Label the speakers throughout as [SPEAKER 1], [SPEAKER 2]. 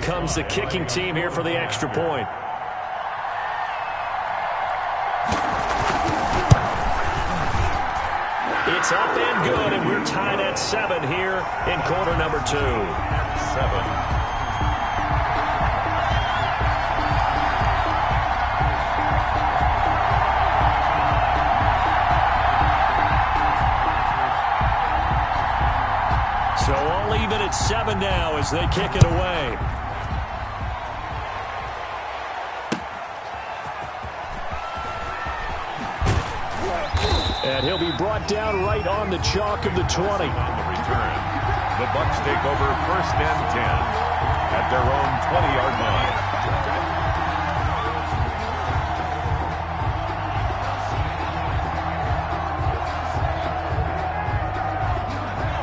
[SPEAKER 1] out comes the kicking team here for the extra point. It's up and good, and we're tied at 7 here in quarter number 2. 7. So all even at 7 now as they kick it away. And he'll be brought down right on the chalk of the 20.
[SPEAKER 2] On the return, the Bucs take over 1st and 10 at their own 20-yard line.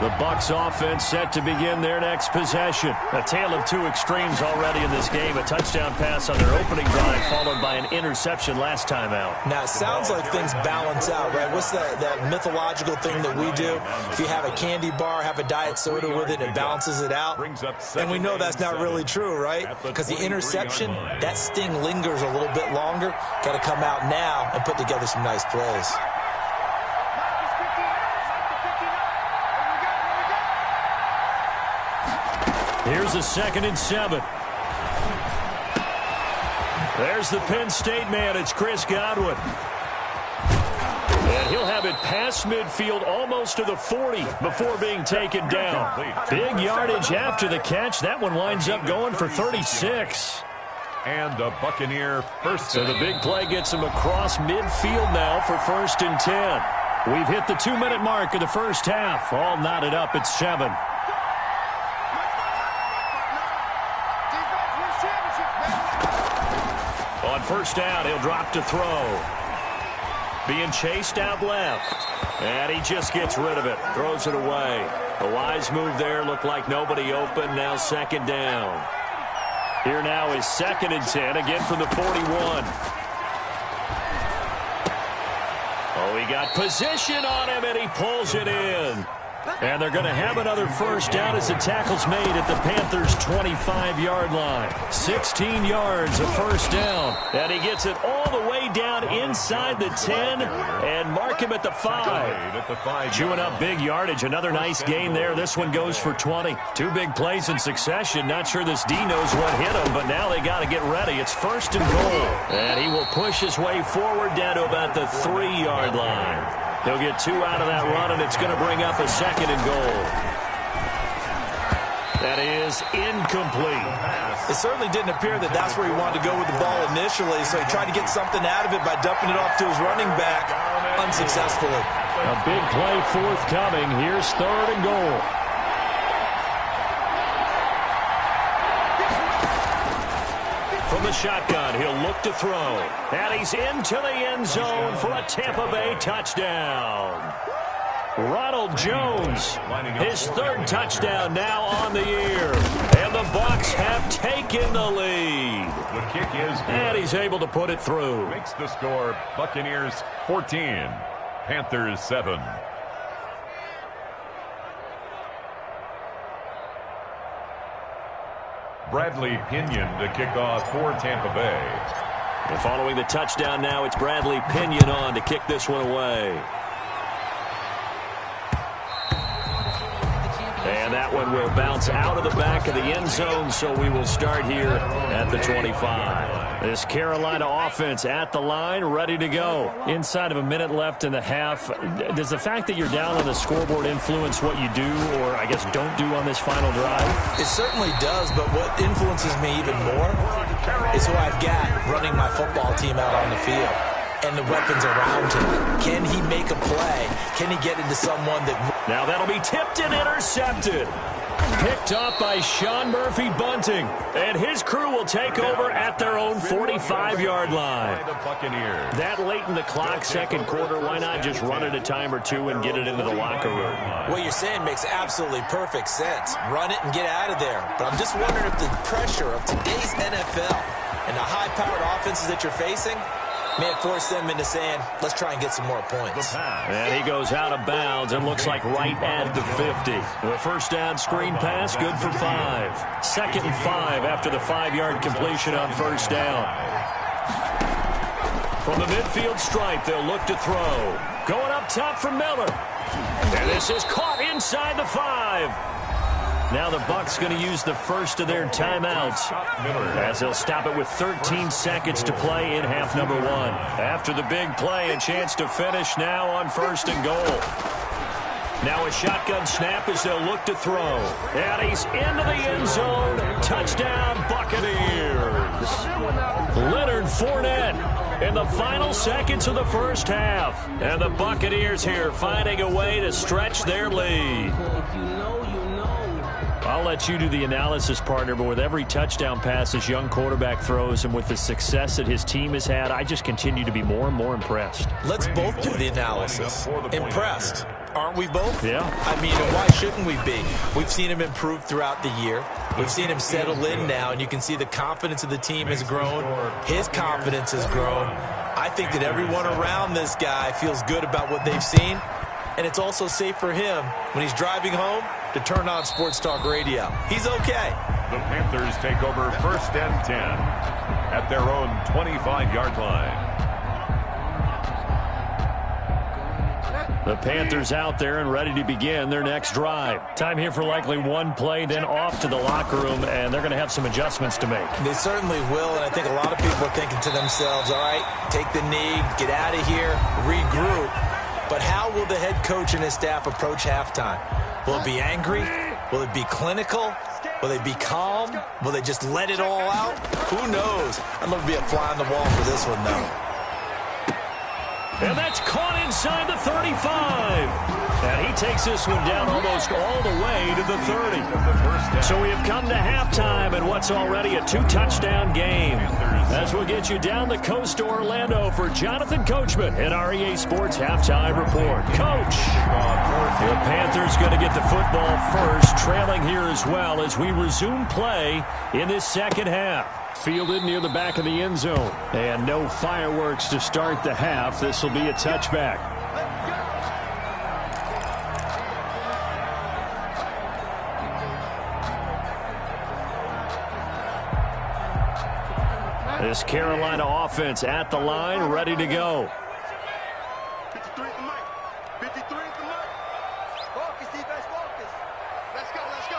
[SPEAKER 1] The Bucs offense set to begin their next possession. A tale of two extremes already in this game. A touchdown pass on their opening drive, followed by an interception last time out.
[SPEAKER 3] Now, it sounds like things balance out, right? What's that mythological thing that we do? If you have a candy bar, have a diet soda with it, it balances it out. And we know that's not really true, right? Because the interception, that sting lingers a little bit longer. Got to come out now and put together some nice plays.
[SPEAKER 1] Here's a 2nd and 7. There's the Penn State man. It's Chris Godwin. And he'll have it past midfield almost to the 40 before being taken down. Big yardage after the catch. That one winds up going for 36.
[SPEAKER 2] And a Buccaneer first.
[SPEAKER 1] So the big play gets him across midfield now for 1st and 10. We've hit the 2-minute mark of the first half. All knotted up at 7. On 1st down, he'll drop to throw. Being chased out left. And he just gets rid of it. Throws it away. A wise move there. Looked like nobody open. Now 2nd down. Here now is 2nd and 10. Again from the 41. Oh, he got position on him, and he pulls it in. And they're going to have another 1st down as the tackle's made at the Panthers' 25-yard line. 16 yards of 1st down. And he gets it all the way down inside the 10 and mark him at the 5. Chewing up big yardage. Another nice gain there. This one goes for 20. 2 big plays in succession. Not sure this D knows what hit him, but now they got to get ready. It's 1st and goal. And he will push his way forward down to about the 3-yard line. He'll get 2 out of that run, and it's going to bring up a 2nd and goal. That is incomplete.
[SPEAKER 3] It certainly didn't appear that that's where he wanted to go with the ball initially, so he tried to get something out of it by dumping it off to his running back unsuccessfully.
[SPEAKER 1] A big play forthcoming. Here's 3rd and goal. From the shotgun, he'll look to throw. And he's into the end zone for a Tampa Bay touchdown. Ronald Jones, his 3rd touchdown now on the year. And the Bucs have taken the lead.
[SPEAKER 2] The kick is good.
[SPEAKER 1] And he's able to put it through.
[SPEAKER 2] Makes the score Buccaneers 14, Panthers 7. Bradley Pinion to kick off for Tampa Bay.
[SPEAKER 1] And following the touchdown now, it's Bradley Pinion on to kick this one away. And that one will bounce out of the back of the end zone, so we will start here at the 25. This Carolina offense at the line, ready to go. Inside of a minute left in the half, does the fact that you're down on the scoreboard influence what you do, or I guess don't do on this final drive?
[SPEAKER 3] It certainly does, but what influences me even more is who I've got running my football team out on the field and the weapons around him. Can he make a play? Can he get into someone that...
[SPEAKER 1] Now that'll be tipped and intercepted. Picked up by Sean Murphy-Bunting. And his crew will take over at their own 45-yard line. That late in the clock, 2nd quarter, why not just run it a time or two and get it into the locker room?
[SPEAKER 3] What you're saying makes absolutely perfect sense. Run it and get out of there. But I'm just wondering if the pressure of today's NFL and the high-powered offenses that you're facing Man, force them into saying, let's try and get some more points.
[SPEAKER 1] And he goes out of bounds and looks like right at the 50. The first down screen pass, good for 5. 2nd and 5 after the 5-yard completion on first down. From the midfield stripe, they'll look to throw. Going up top for Miller. And this is caught inside the 5. Now the Bucs going to use the first of their timeouts as they'll stop it with 13 seconds to play in half number 1. After the big play, a chance to finish now on 1st and goal. Now a shotgun snap as they'll look to throw. And he's into the end zone. Touchdown, Buccaneers. Leonard Fournette in the final seconds of the first half. And the Buccaneers here finding a way to stretch their lead. I'll let you do the analysis, partner, but with every touchdown pass this young quarterback throws and with the success that his team has had, I just continue to be more and more impressed.
[SPEAKER 3] Let's both do the analysis. Impressed. Aren't we both?
[SPEAKER 1] Yeah.
[SPEAKER 3] I mean, why shouldn't we be? We've seen him improve throughout the year. We've seen him settle in now, and you can see the confidence of the team has grown. His confidence has grown. I think that everyone around this guy feels good about what they've seen, and it's also safe for him when he's driving home to turn on Sports Talk Radio. He's okay.
[SPEAKER 2] The Panthers take over 1st and 10 at their own 25-yard line.
[SPEAKER 1] The Panthers out there and ready to begin their next drive. Time here for likely one play, then off to the locker room, and they're going to have some adjustments to make.
[SPEAKER 3] They certainly will, and I think a lot of people are thinking to themselves, all right, take the knee, get out of here, regroup. But how will the head coach and his staff approach halftime? Will it be angry? Will it be clinical? Will they be calm? Will they just let it all out? Who knows? I'd love to be a fly on the wall for this one, though.
[SPEAKER 1] And that's caught inside the 35. And he takes this one down almost all the way to the 30. So we have come to halftime in what's already a 2-touchdown game. As we'll get you down the coast to Orlando for Jonathan Coachman at our EA Sports Halftime Report. Coach, the Panthers going to get the football first, trailing here as well as we resume play in this second half. Fielded near the back of the end zone. And no fireworks to start the half. This will be a touchback. This Carolina offense at the line, ready to go.
[SPEAKER 4] 53 at the mic. 53 at the mic. Focus, defense, focus. Let's go, let's go.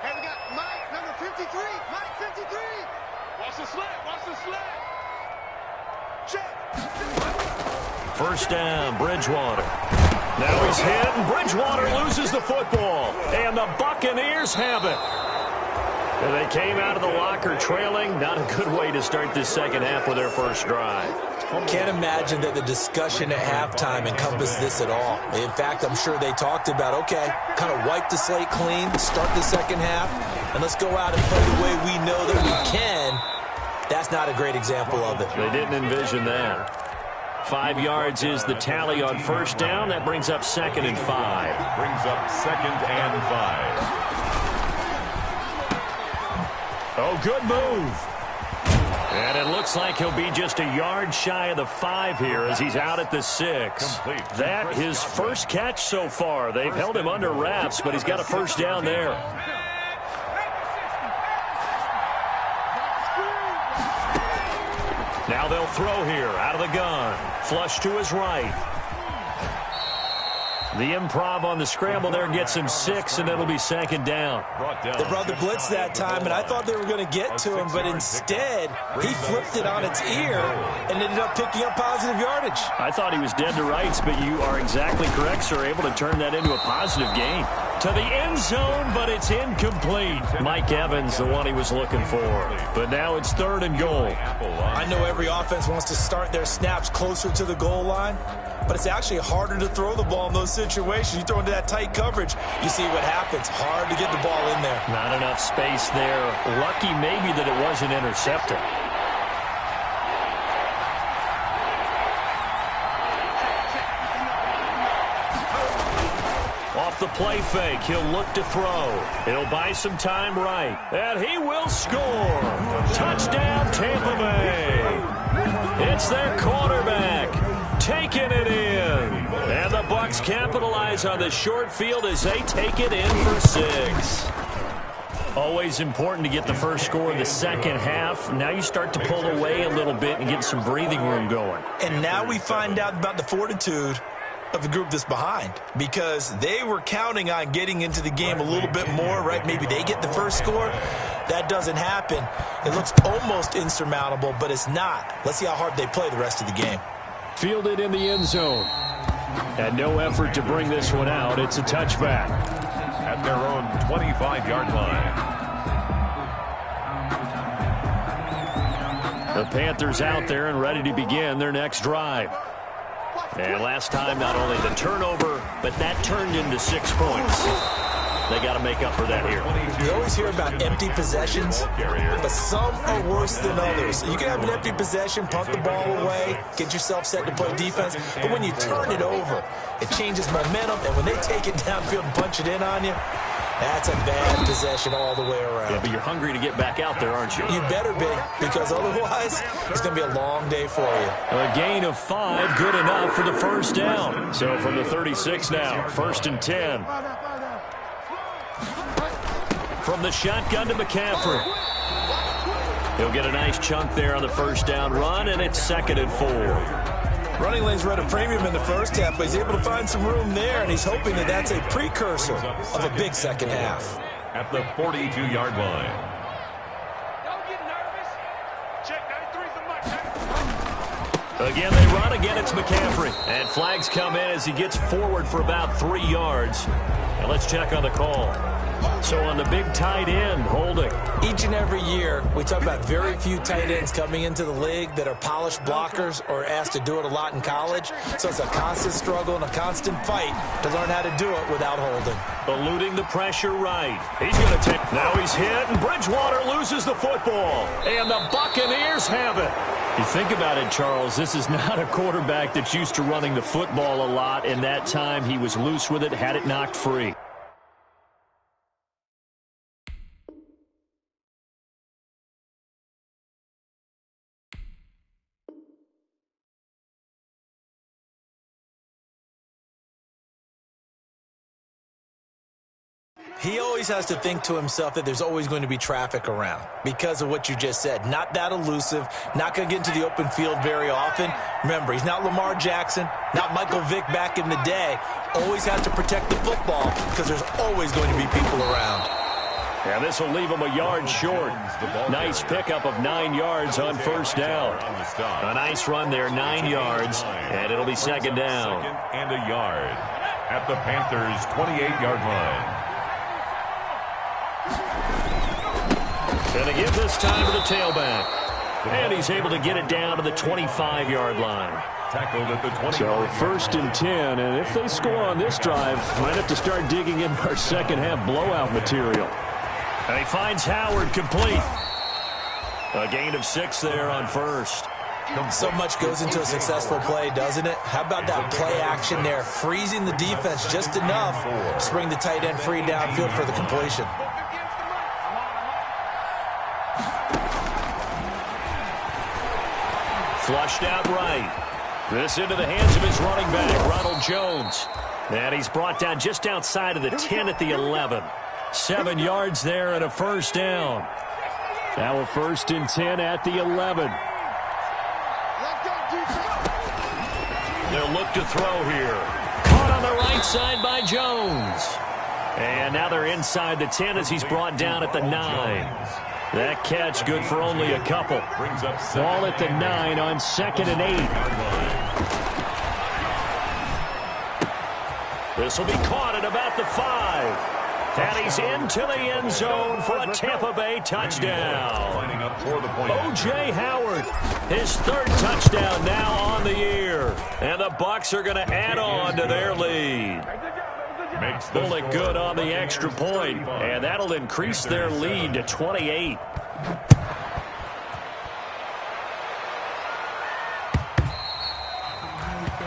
[SPEAKER 4] Hey, we got Mike, number 53. Mike, 53. Watch the slant, watch the slant. Check.
[SPEAKER 1] First down, Bridgewater. Now he's hit, and Bridgewater loses the football. And the Buccaneers have it. And they came out of the locker trailing. Not a good way to start this second half with their first drive.
[SPEAKER 3] Can't imagine that the discussion at halftime encompassed this at all. In fact, I'm sure they talked about, okay, kind of wipe the slate clean, start the second half, and let's go out and play the way we know that we can. That's not a great example of it.
[SPEAKER 1] They didn't envision that. 5 yards is the tally on first down. That brings up 2nd and 5.
[SPEAKER 2] Brings up 2nd and 5.
[SPEAKER 1] Oh, good move. And it looks like he'll be just a yard shy of the 5 here as he's out at the 6. That his first catch so far. They've held him under wraps, but he's got a first down there. Now they'll throw here out of the gun. Flush to his right. The improv on the scramble there gets him 6, and it'll be 2nd down.
[SPEAKER 3] They brought the blitz that time, and I thought they were going to get to him, but instead, he flipped it on its ear and ended up picking up positive yardage.
[SPEAKER 1] I thought he was dead to rights, but you are exactly correct, sir. Able to turn that into a positive gain. To the end zone, but it's incomplete. Mike Evans, the one he was looking for. But now it's 3rd and goal.
[SPEAKER 3] I know every offense wants to start their snaps closer to the goal line, but it's actually harder to throw the ball in those situations. You throw into that tight coverage, you see what happens. Hard to get the ball in there.
[SPEAKER 1] Not enough space there. Lucky maybe that it wasn't intercepted. Off the play fake, he'll look to throw. He'll buy some time right. And he will score. Touchdown, Tampa Bay. It's their quarterback taking it in. And the Bucs capitalize on the short field as they take it in for 6. Always important to get the first score in the second half. Now you start to pull away a little bit and get some breathing room going.
[SPEAKER 3] And now we find out about the fortitude of the group that's behind, because they were counting on getting into the game a little bit more, right? Maybe they get the first score. That doesn't happen. It looks almost insurmountable, but it's not. Let's see how hard they play the rest of the game.
[SPEAKER 1] Fielded in the end zone. And no effort to bring this one out. It's a touchback.
[SPEAKER 2] At their own 25-yard line.
[SPEAKER 1] The Panthers out there and ready to begin their next drive. And last time, not only the turnover, but that turned into 6 points. They got to make up for that here.
[SPEAKER 3] You always hear about empty possessions, but some are worse than others. You can have an empty possession, punt the ball away, get yourself set to play defense, but when you turn it over, it changes momentum, and when they take it downfield and punch it in on you, that's a bad possession all the way around.
[SPEAKER 1] Yeah, but you're hungry to get back out there, aren't you?
[SPEAKER 3] You better be, because otherwise, it's going to be a long day for you.
[SPEAKER 1] A gain of 5, good enough for the first down. So from the 36 now, 1st and 10. From the shotgun to McCaffrey. He'll get a nice chunk there on the first down run, and it's 2nd and 4.
[SPEAKER 3] Running lanes were at a premium in the first half, but he's able to find some room there, and he's hoping that that's a precursor of a big second half.
[SPEAKER 2] At the 42-yard line.
[SPEAKER 4] Don't get nervous. Check 93's the mic.
[SPEAKER 1] Again, they run. Again, it's McCaffrey. And flags come in as he gets forward for about 3 yards. And let's check on the call. So on the big tight end, holding.
[SPEAKER 3] Each and every year, we talk about very few tight ends coming into the league that are polished blockers or asked to do it a lot in college. So it's a constant struggle and a constant fight to learn how to do it without holding.
[SPEAKER 1] Eluding the pressure right. He's going to take. Now he's hit, and Bridgewater loses the football. And the Buccaneers have it. You think about it, Charles, this is not a quarterback that's used to running the football a lot. In that time, he was loose with it, had it knocked free.
[SPEAKER 3] He always has to think to himself that there's always going to be traffic around because of what you just said. Not that elusive, not going to get into the open field very often. Remember, he's not Lamar Jackson, not Michael Vick back in the day. Always has to protect the football because there's always going to be people around.
[SPEAKER 1] And this will leave him a yard short. Nice pickup of 9 yards on first down. A nice run there, 9 yards, and it'll be 2nd down.
[SPEAKER 2] 2nd and a yard at the Panthers' 28-yard line.
[SPEAKER 1] And again this time to the tailback. And he's able to get it down to the 25-yard line.
[SPEAKER 2] Tackled at the 20.
[SPEAKER 1] So 1st and 10, and if they score on this drive, might have to start digging in our second half blowout material. And he finds Howard complete. A gain of 6 there on first.
[SPEAKER 3] So much goes into a successful play, doesn't it? How about that play action there, freezing the defense just enough to bring the tight end free downfield for the completion.
[SPEAKER 1] Flushed out right. This into the hands of his running back, Ronald Jones. And he's brought down just outside of the 10 at the 11. 7 yards there and a first down. Now a 1st and 10 at the 11. They'll look to throw here. Caught on the right side by Jones. And now they're inside the 10 as he's brought down at the 9. That catch good for only a couple. Ball at the 9 on 2nd and 8. This will be caught at about the 5. And he's into the end zone for a Tampa Bay touchdown. O.J. Howard, his 3rd touchdown now on the year. And the Bucs are going to add on to their lead. Pull it good on the extra point, and that'll increase their lead to 28.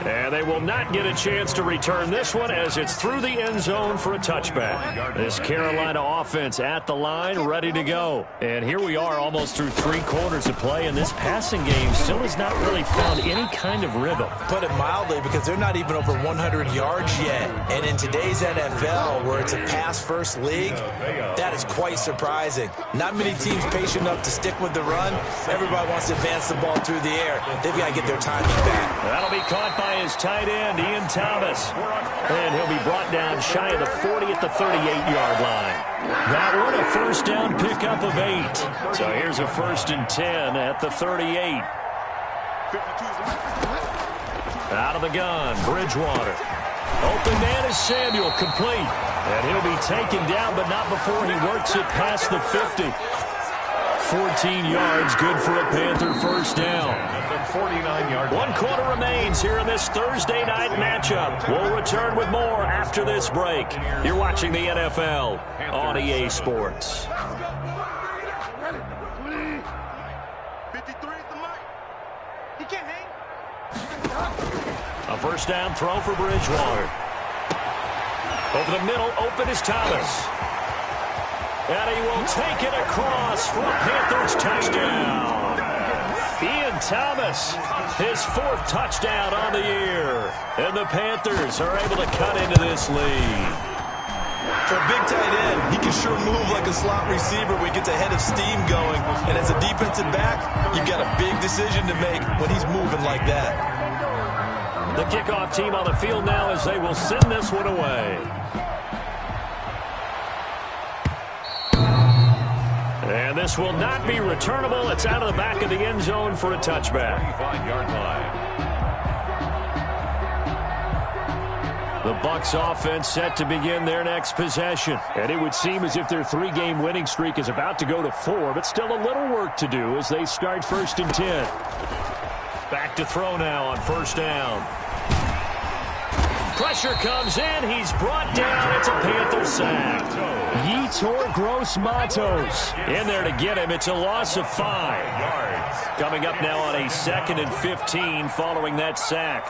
[SPEAKER 1] And they will not get a chance to return this one as it's through the end zone for a touchback. This Carolina offense at the line, ready to go. And here we are almost through 3 quarters of play, and this passing game still has not really found any kind of rhythm.
[SPEAKER 3] Put it mildly, because they're not even over 100 yards yet. And in today's NFL, where it's a pass-first league, that is quite surprising. Not many teams patient enough to stick with the run. Everybody wants to advance the ball through the air. They've got to get their timing back.
[SPEAKER 1] That'll be caught by his tight end, Ian Thomas. And he'll be brought down shy of the 40 at the 38-yard line. That one a first down pickup of 8. So here's a 1st and 10 at the 38. Out of the gun, Bridgewater. Open man is Samuel, complete. And he'll be taken down, but not before he works it past the 50. 14 yards, good for a Panther first down.
[SPEAKER 2] 49-yard.
[SPEAKER 1] 1 quarter remains here in this Thursday night matchup. We'll return with more after this break. You're watching the NFL on EA Sports.
[SPEAKER 4] 53 is the mic. He can't hang.
[SPEAKER 1] A first down throw for Bridgewater. Over the middle, open is Thomas. And he will take it across for a Panthers touchdown. Ian Thomas, his 4th touchdown on the year. And the Panthers are able to cut into this lead.
[SPEAKER 3] For a big tight end, he can sure move like a slot receiver when he gets a head of steam going. And as a defensive back, you've got a big decision to make when he's moving like that.
[SPEAKER 1] The kickoff team on the field now as they will send this one away. And this will not be returnable. It's out of the back of the end zone for a touchback.
[SPEAKER 2] 25-yard line.
[SPEAKER 1] The Bucs offense set to begin their next possession. And it would seem as if their 3-game winning streak is about to go to 4, but still a little work to do as they start 1st and 10. Back to throw now on 1st down. Pressure comes in. He's brought down. It's a Panther sack. Yetur Gross-Matos in there to get him. It's a loss of 5 yards. Coming up now on a 2nd and 15 following that sack.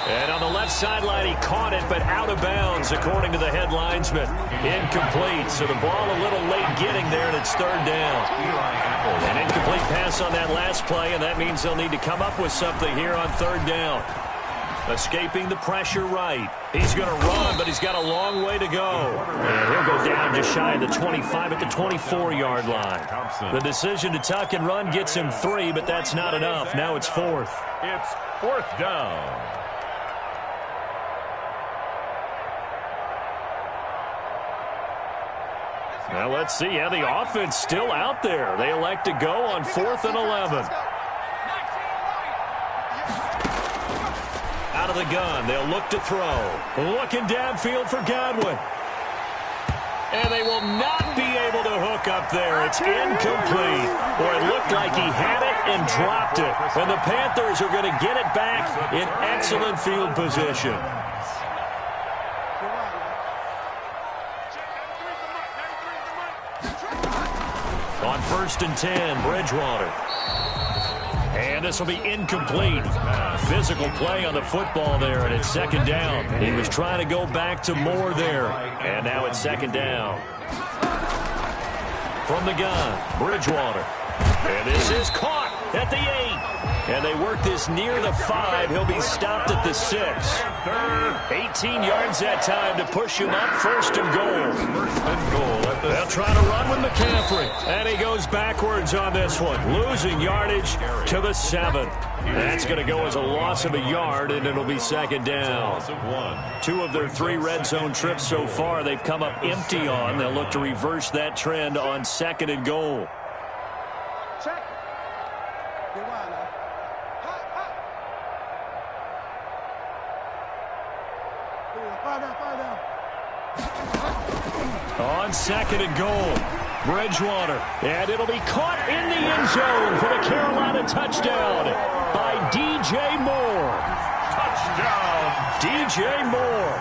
[SPEAKER 1] And on the left sideline, he caught it, but out of bounds, according to the head linesman. Incomplete, so the ball a little late getting there, and it's 3rd down. An incomplete pass on that last play, and that means they'll need to come up with something here on 3rd down. Escaping the pressure right. He's going to run, but he's got a long way to go. And he'll go down just shy of the 25 at the 24-yard line. The decision to tuck and run gets him 3, but that's not enough. Now it's 4th.
[SPEAKER 2] It's 4th down.
[SPEAKER 1] Now let's see how the offense still out there. They elect to go on 4th and 11. Out of the gun, they'll look to throw. Looking downfield for Godwin. And they will not be able to hook up there. It's incomplete. Boy, it looked like he had it and dropped it. And the Panthers are going to get it back in excellent field position. On 1st and 10, Bridgewater. And this will be incomplete. Physical play on the football there, and it's 2nd down. He was trying to go back to Moore there, and now it's 2nd down. From the gun, Bridgewater. And this is caught at the 8. And they work this near the 5. He'll be stopped at the 6. 18 yards that time to push him up. 1st and goal. They'll try to run with McCaffrey. And he goes backwards on this one. Losing yardage to the 7. That's going to go as a loss of a yard, and it'll be 2nd down. 2 of their 3 red zone trips so far they've come up empty on. They'll look to reverse that trend on 2nd and goal.
[SPEAKER 4] Check. Get wide now. Fire down.
[SPEAKER 1] On 2nd and goal, Bridgewater. And it'll be caught in the end zone for the Carolina touchdown by DJ Moore.
[SPEAKER 2] Touchdown.
[SPEAKER 1] DJ Moore.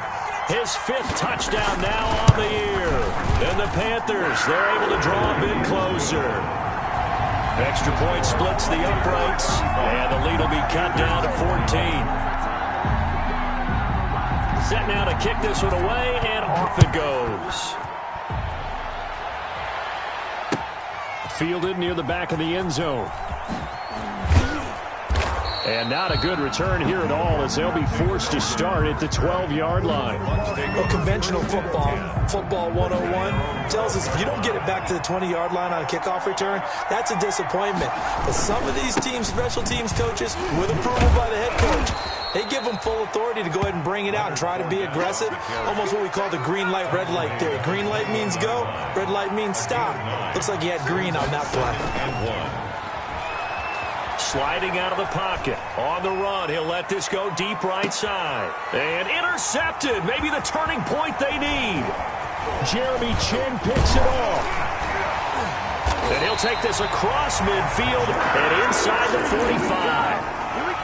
[SPEAKER 1] His 5th touchdown now on the year. And the Panthers. They're able to draw a bit closer. Extra point splits the uprights, and the lead will be cut down to 14. Set now to kick this one away, and off it goes. Fielded near the back of the end zone. And not a good return here at all, as they'll be forced to start at the 12-yard line.
[SPEAKER 3] Well, conventional football 101, tells us if you don't get it back to the 20-yard line on a kickoff return, that's a disappointment. But some of these teams, special teams coaches, with approval by the head coach, they give them full authority to go ahead and bring it out and try to be aggressive. Almost what we call the green light, red light theory. Green light means go, red light means stop. Looks like he had green on that play.
[SPEAKER 1] Sliding out of the pocket. On the run, he'll let this go deep right side. And intercepted. Maybe the turning point they need. Jeremy Chin picks it off. And he'll take this across midfield and inside the 45.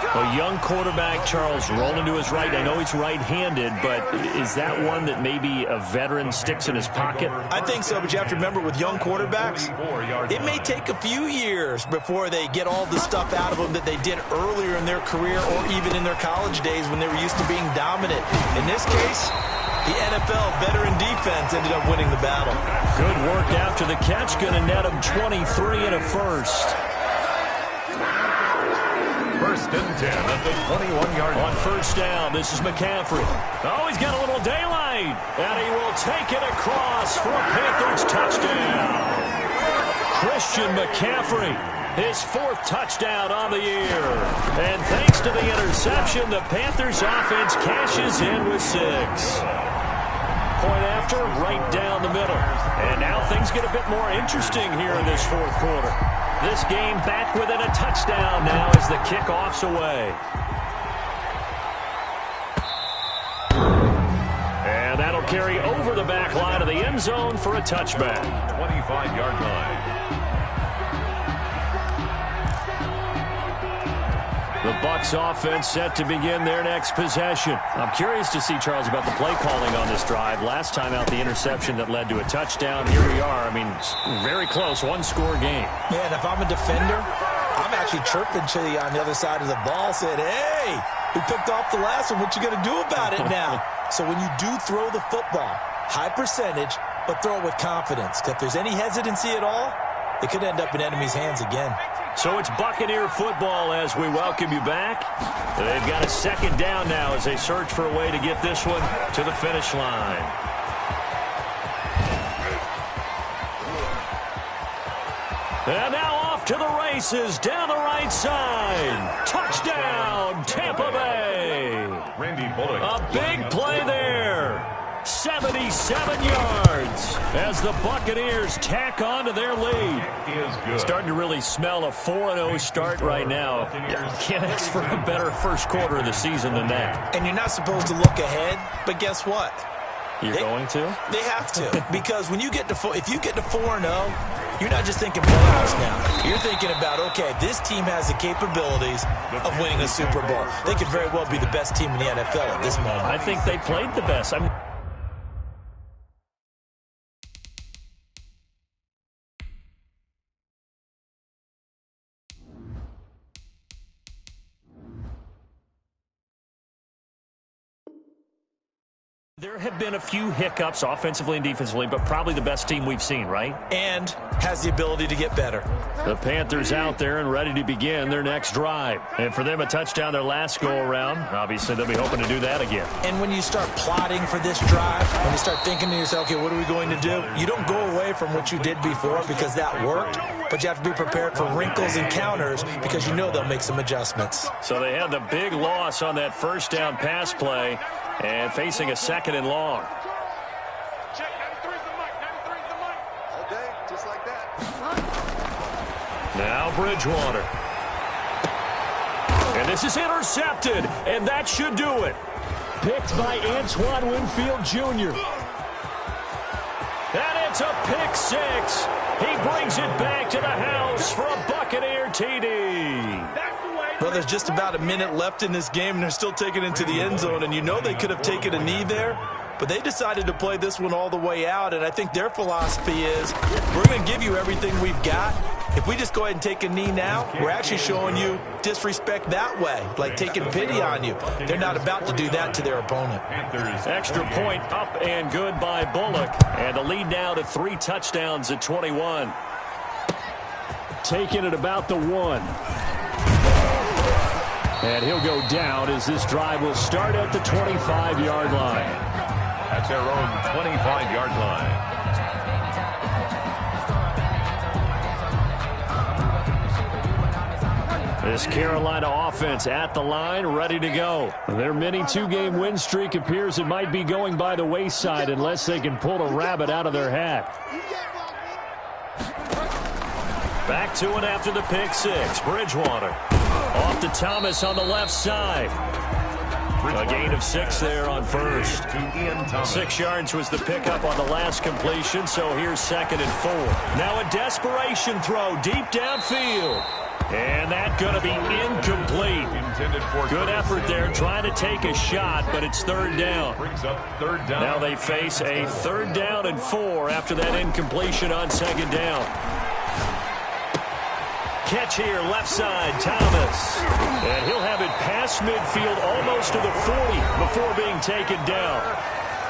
[SPEAKER 1] A young quarterback, Charles, rolling to his right. I know he's right-handed, but is that one that maybe a veteran sticks in his pocket?
[SPEAKER 3] I think so, but you have to remember with young quarterbacks, it may take a few years before they get all the stuff out of them that they did earlier in their career or even in their college days when they were used to being dominant. In this case, the NFL veteran defense ended up winning the battle.
[SPEAKER 1] Good work after the catch. Going to net him 23 and a first.
[SPEAKER 2] First and 10 at the 21-yard line.
[SPEAKER 1] On first down, this is McCaffrey. Oh, he's got a little daylight. And he will take it across for a Panthers touchdown. Christian McCaffrey, his fourth touchdown on the year. And thanks to the interception, the Panthers offense cashes in with 6. Point after, right down the middle. And now things get a bit more interesting here in this fourth quarter. This game back within a touchdown now as the kickoff's away. And that'll carry over the back line of the end zone for a touchback.
[SPEAKER 2] 25-yard line.
[SPEAKER 1] The Bucs offense set to begin their next possession. I'm curious to see, Charles, about the play calling on this drive. Last time out, the interception that led to a touchdown. Here we are. I mean, very close, one-score game.
[SPEAKER 3] Man, if I'm a defender, I'm actually chirping to you on the other side of the ball, saying, hey, we picked off the last one. What you going to do about it now? So when you do throw the football, high percentage, but throw it with confidence. Because if there's any hesitancy at all, it could end up in enemy's hands again.
[SPEAKER 1] So it's Buccaneer football as we welcome you back. They've got a second down now as they search for a way to get this one to the finish line. And now off to the races down the right side. Touchdown, Tampa Bay.
[SPEAKER 2] Randy Bullock.
[SPEAKER 1] A big play there. 77 yards as the Buccaneers tack on to their lead. Starting to really smell a 4-0 start right now. Can't ask for a better first quarter of the season than that.
[SPEAKER 3] And you're not supposed to look ahead, but guess what?
[SPEAKER 1] You're going to?
[SPEAKER 3] They have to, because when you get to if you get to 4-0, you're not just thinking playoffs now. You're thinking about, okay, this team has the capabilities of winning a Super Bowl. They could very well be the best team in the NFL at this moment.
[SPEAKER 1] I think they played the best. I mean, there have been a few hiccups offensively and defensively, but probably the best team we've seen, right?
[SPEAKER 3] And has the ability to get better.
[SPEAKER 1] The Panthers out there and ready to begin their next drive. And for them, a touchdown their last go-around. Obviously, they'll be hoping to do that again.
[SPEAKER 3] And when you start plotting for this drive, when you start thinking to yourself, okay, what are we going to do? You don't go away from what you did before because that worked, but you have to be prepared for wrinkles and counters because you know they'll make some adjustments.
[SPEAKER 1] So they had the big loss on that first down pass play. And facing a second and long.
[SPEAKER 4] Check, 93's the mic, 93's the mic. All day, just like that.
[SPEAKER 1] Now Bridgewater. And this is intercepted, and that should do it. Picked by Antoine Winfield Jr. And it's a pick six. He brings it back to the house for a Buccaneer TD.
[SPEAKER 3] Well, there's just about a minute left in this game, and they're still taking it into the end zone, and you know they could have taken a knee there. but they decided to play this one all the way out, and I think their philosophy is, we're going to give you everything we've got. If we just go ahead and take a knee now, we're actually showing you disrespect that way, like taking pity on you. They're not about to do that to their opponent.
[SPEAKER 1] Extra point up and good by Bullock, and the lead now to 3 touchdowns at 21. Taking it about the 1. And he'll go down as this drive will start at the 25-yard line.
[SPEAKER 2] At their own 25-yard line.
[SPEAKER 1] This Carolina offense at the line, ready to go. Their mini 2-game win streak appears it might be going by the wayside unless they can pull a rabbit out of their hat. Back to it after the pick 6. Bridgewater off to Thomas on the left side. A gain of 6 there on first. 6 yards was the pickup on the last completion, so here's 2nd and 4. Now a desperation throw deep downfield. And that's going to be incomplete. Good effort there trying to take a shot, but it's 3rd down. Now they face a 3rd down and 4 after that incompletion on 2nd down. Catch here, left side, Thomas. And he'll have it past midfield almost to the 40 before being taken down.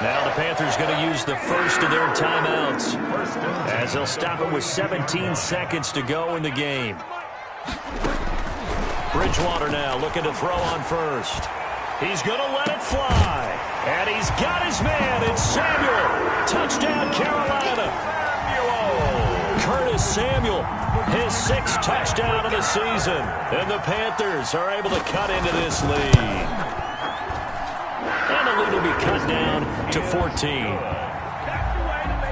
[SPEAKER 1] Now the Panthers going to use the first of their timeouts as they'll stop it with 17 seconds to go in the game. Bridgewater now looking to throw on first. He's going to let it fly. And he's got his man. It's Samuel. Touchdown, Carolina. Curtis Samuel, his 6th touchdown of the season. And the Panthers are able to cut into this lead. And the lead will be cut down to 14.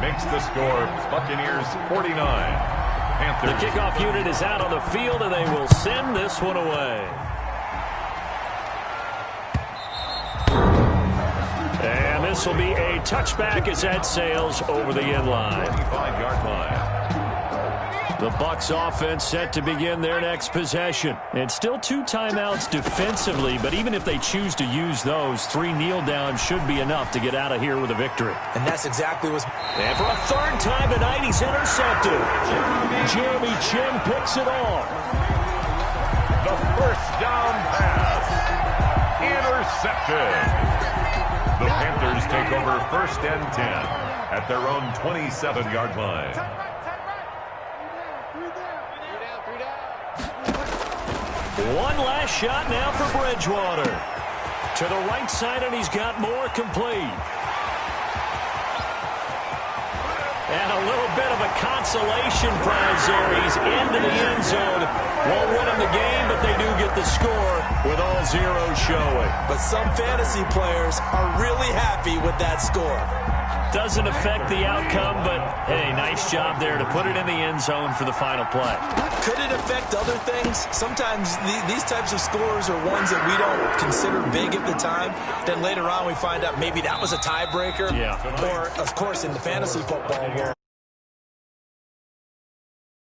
[SPEAKER 2] Makes the score Buccaneers 49. Panthers.
[SPEAKER 1] The kickoff unit is out on the field, and they will send this one away. And this will be a touchback as that sails over the end line.
[SPEAKER 2] 25-yard line.
[SPEAKER 1] The Bucs offense set to begin their next possession. And still 2 timeouts defensively, but even if they choose to use those, 3 kneel downs should be enough to get out of here with a victory.
[SPEAKER 3] And that's exactly what's...
[SPEAKER 1] And for a 3rd time tonight, he's intercepted. Jeremy Chin picks it off.
[SPEAKER 2] The first down pass. Intercepted. The Panthers take over 1st and 10 at their own 27-yard line.
[SPEAKER 1] One last shot now for Bridgewater. To the right side, and he's got more complete. And a little bit of a consolation prize there. He's into the end zone. Won't win him the game, but they do get the score with all zeros showing.
[SPEAKER 3] But some fantasy players are really happy with that score.
[SPEAKER 1] Doesn't affect the outcome, but, hey, nice job there to put it in the end zone for the final play.
[SPEAKER 3] Could it affect other things? Sometimes these types of scores are ones that we don't consider big at the time. Then later on we find out maybe that was a tiebreaker.
[SPEAKER 1] Yeah.
[SPEAKER 3] Or, of course, in the fantasy football world,